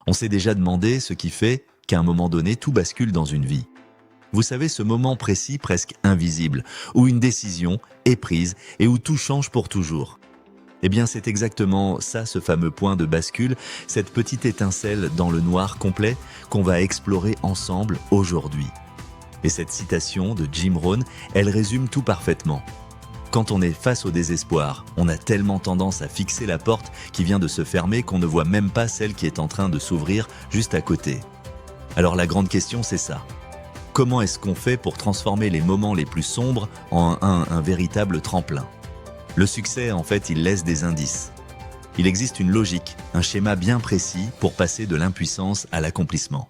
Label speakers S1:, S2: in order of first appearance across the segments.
S1: On s'est déjà demandé ce qui fait qu'à un moment donné, tout bascule dans une vie. Vous savez, ce moment précis, presque invisible, où une décision est prise et où tout change pour toujours. Eh bien, c'est exactement ça, ce fameux point de bascule, cette petite étincelle dans le noir complet qu'on va explorer ensemble aujourd'hui. Et cette citation de Jim Rohn, elle résume tout parfaitement. Quand on est face au désespoir, on a tellement tendance à fixer la porte qui vient de se fermer qu'on ne voit même pas celle qui est en train de s'ouvrir juste à côté. Alors la grande question, c'est ça. Comment est-ce qu'on fait pour transformer les moments les plus sombres en un véritable tremplin ? Le succès, en fait, il laisse des indices. Il existe une logique, un schéma bien précis pour passer de l'impuissance à l'accomplissement.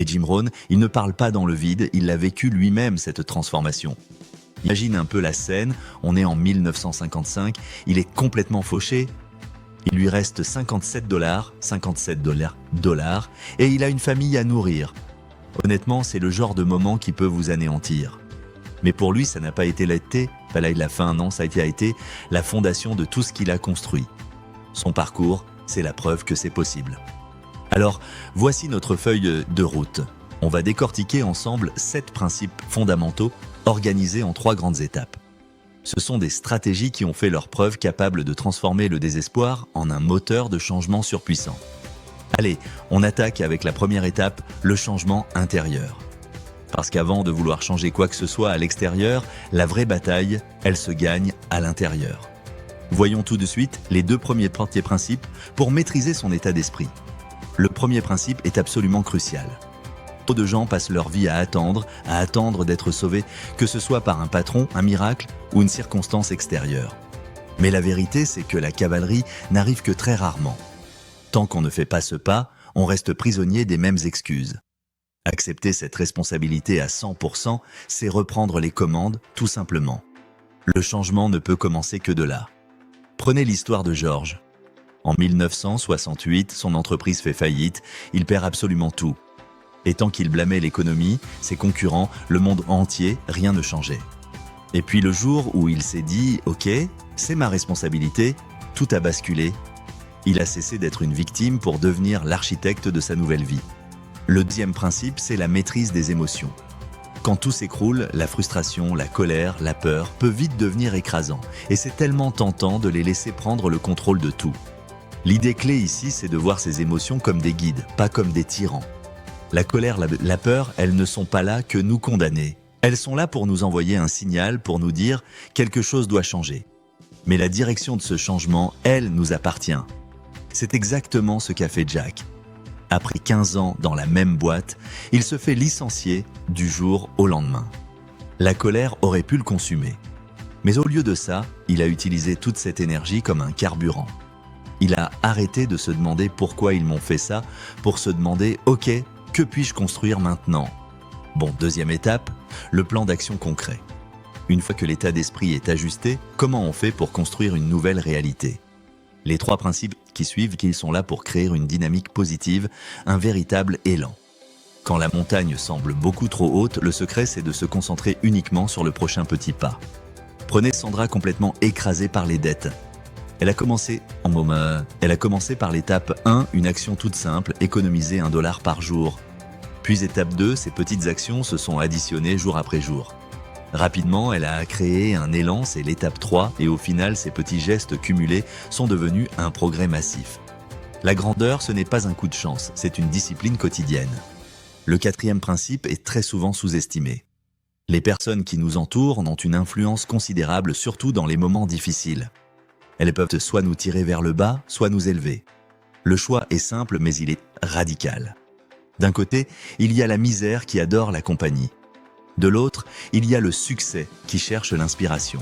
S1: Et Jim Rohn, il ne parle pas dans le vide, il l'a vécu lui-même, cette transformation. Imagine un peu la scène, on est en 1955, il est complètement fauché, il lui reste 57 dollars, et il a une famille à nourrir. Honnêtement, c'est le genre de moment qui peut vous anéantir. Mais pour lui, ça n'a pas été l'été, là il a fait un an, ça a été la fondation de tout ce qu'il a construit. Son parcours, c'est la preuve que c'est possible. Alors, voici notre feuille de route. On va décortiquer ensemble 7 principes fondamentaux organisés en 3 grandes étapes. Ce sont des stratégies qui ont fait leur preuve capables de transformer le désespoir en un moteur de changement surpuissant. Allez, on attaque avec la première étape, le changement intérieur. Parce qu'avant de vouloir changer quoi que ce soit à l'extérieur, la vraie bataille, elle se gagne à l'intérieur. Voyons tout de suite les 2 premiers principes pour maîtriser son état d'esprit. Le premier principe est absolument crucial. Trop de gens passent leur vie à attendre d'être sauvés, que ce soit par un patron, un miracle ou une circonstance extérieure. Mais la vérité, c'est que la cavalerie n'arrive que très rarement. Tant qu'on ne fait pas ce pas, on reste prisonnier des mêmes excuses. Accepter cette responsabilité à 100%, c'est reprendre les commandes, tout simplement. Le changement ne peut commencer que de là. Prenez l'histoire de George. En 1968, son entreprise fait faillite, il perd absolument tout. Et tant qu'il blâmait l'économie, ses concurrents, le monde entier, rien ne changeait. Et puis le jour où il s'est dit « Ok, c'est ma responsabilité », tout a basculé. Il a cessé d'être une victime pour devenir l'architecte de sa nouvelle vie. Le deuxième principe, c'est la maîtrise des émotions. Quand tout s'écroule, la frustration, la colère, la peur peut vite devenir écrasant. Et c'est tellement tentant de les laisser prendre le contrôle de tout. L'idée clé ici, c'est de voir ces émotions comme des guides, pas comme des tyrans. La colère, la peur, elles ne sont pas là que nous condamner. Elles sont là pour nous envoyer un signal, pour nous dire quelque chose doit changer. Mais la direction de ce changement, elle, nous appartient. C'est exactement ce qu'a fait Jack. Après 15 ans dans la même boîte, il se fait licencier du jour au lendemain. La colère aurait pu le consumer. Mais au lieu de ça, il a utilisé toute cette énergie comme un carburant. Il a arrêté de se demander pourquoi ils m'ont fait ça, pour se demander « Ok, que puis-je construire maintenant ?» Bon, deuxième étape, le plan d'action concret. Une fois que l'état d'esprit est ajusté, comment on fait pour construire une nouvelle réalité ? Les 3 principes qui suivent, qu'ils sont là pour créer une dynamique positive, un véritable élan. Quand la montagne semble beaucoup trop haute, le secret c'est de se concentrer uniquement sur le prochain petit pas. Prenez Sandra complètement écrasée par les dettes. Elle a commencé par l'étape 1, une action toute simple, économiser $1 par jour. Puis étape 2, ces petites actions se sont additionnées jour après jour. Rapidement, elle a créé un élan, c'est l'étape 3, et au final, ces petits gestes cumulés sont devenus un progrès massif. La grandeur, ce n'est pas un coup de chance, c'est une discipline quotidienne. Le 4e principe est très souvent sous-estimé. Les personnes qui nous entourent ont une influence considérable, surtout dans les moments difficiles. Elles peuvent soit nous tirer vers le bas, soit nous élever. Le choix est simple, mais il est radical. D'un côté, il y a la misère qui adore la compagnie. De l'autre, il y a le succès qui cherche l'inspiration.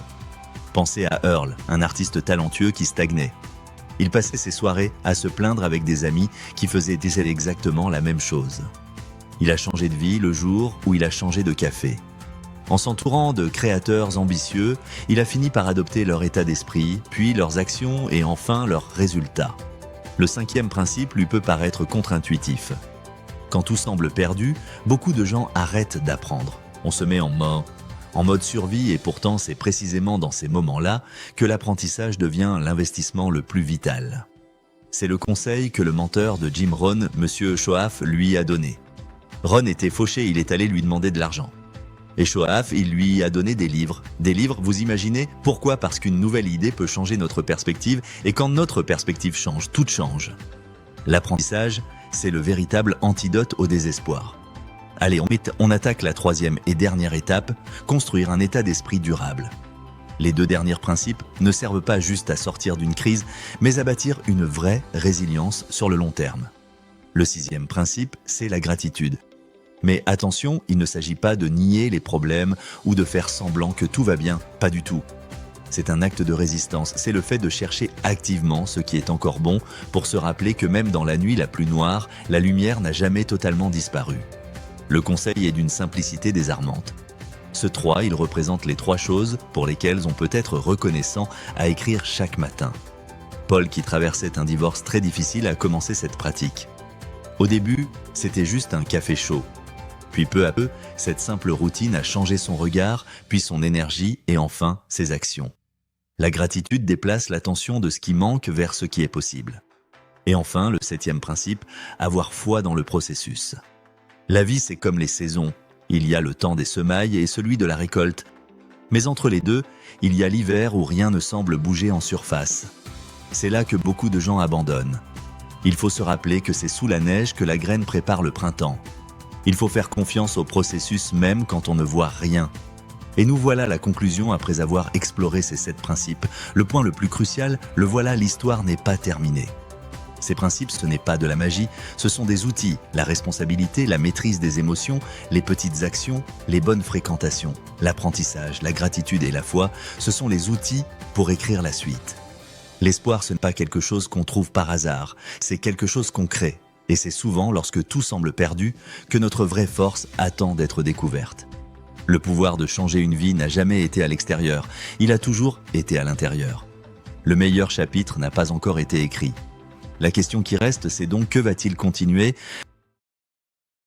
S1: Pensez à Earl, un artiste talentueux qui stagnait. Il passait ses soirées à se plaindre avec des amis qui faisaient exactement la même chose. Il a changé de vie le jour où il a changé de café. En s'entourant de créateurs ambitieux, il a fini par adopter leur état d'esprit, puis leurs actions et enfin leurs résultats. Le 5e principe lui peut paraître contre-intuitif. Quand tout semble perdu, beaucoup de gens arrêtent d'apprendre. On se met en mode survie et pourtant c'est précisément dans ces moments-là que l'apprentissage devient l'investissement le plus vital. C'est le conseil que le menteur de Jim Rohn, M. Shoaff, lui a donné. Ron était fauché, il est allé lui demander de l'argent. Et Shoaff, il lui a donné des livres. Des livres, vous imaginez? Pourquoi? Parce qu'une nouvelle idée peut changer notre perspective, et quand notre perspective change, tout change. L'apprentissage, c'est le véritable antidote au désespoir. Allez, on attaque la troisième et dernière étape, construire un état d'esprit durable. Les deux derniers principes ne servent pas juste à sortir d'une crise, mais à bâtir une vraie résilience sur le long terme. Le sixième principe, c'est la gratitude. Mais attention, il ne s'agit pas de nier les problèmes ou de faire semblant que tout va bien, pas du tout. C'est un acte de résistance, c'est le fait de chercher activement ce qui est encore bon pour se rappeler que même dans la nuit la plus noire, la lumière n'a jamais totalement disparu. Le conseil est d'une simplicité désarmante. Ce 3, il représente les 3 choses pour lesquelles on peut être reconnaissant à écrire chaque matin. Paul, qui traversait un divorce très difficile, a commencé cette pratique. Au début, c'était juste un café chaud. Puis peu à peu, cette simple routine a changé son regard, puis son énergie et enfin ses actions. La gratitude déplace l'attention de ce qui manque vers ce qui est possible. Et enfin, le 7e principe, avoir foi dans le processus. La vie, c'est comme les saisons. Il y a le temps des semailles et celui de la récolte. Mais entre les deux, il y a l'hiver où rien ne semble bouger en surface. C'est là que beaucoup de gens abandonnent. Il faut se rappeler que c'est sous la neige que la graine prépare le printemps. Il faut faire confiance au processus même quand on ne voit rien. Et nous voilà la conclusion après avoir exploré ces 7 principes. Le point le plus crucial, le voilà, l'histoire n'est pas terminée. Ces principes, ce n'est pas de la magie, ce sont des outils, la responsabilité, la maîtrise des émotions, les petites actions, les bonnes fréquentations, l'apprentissage, la gratitude et la foi, ce sont les outils pour écrire la suite. L'espoir, ce n'est pas quelque chose qu'on trouve par hasard, c'est quelque chose qu'on crée. Et c'est souvent lorsque tout semble perdu que notre vraie force attend d'être découverte. Le pouvoir de changer une vie n'a jamais été à l'extérieur, il a toujours été à l'intérieur. Le meilleur chapitre n'a pas encore été écrit. La question qui reste, c'est donc que va-t-il continuer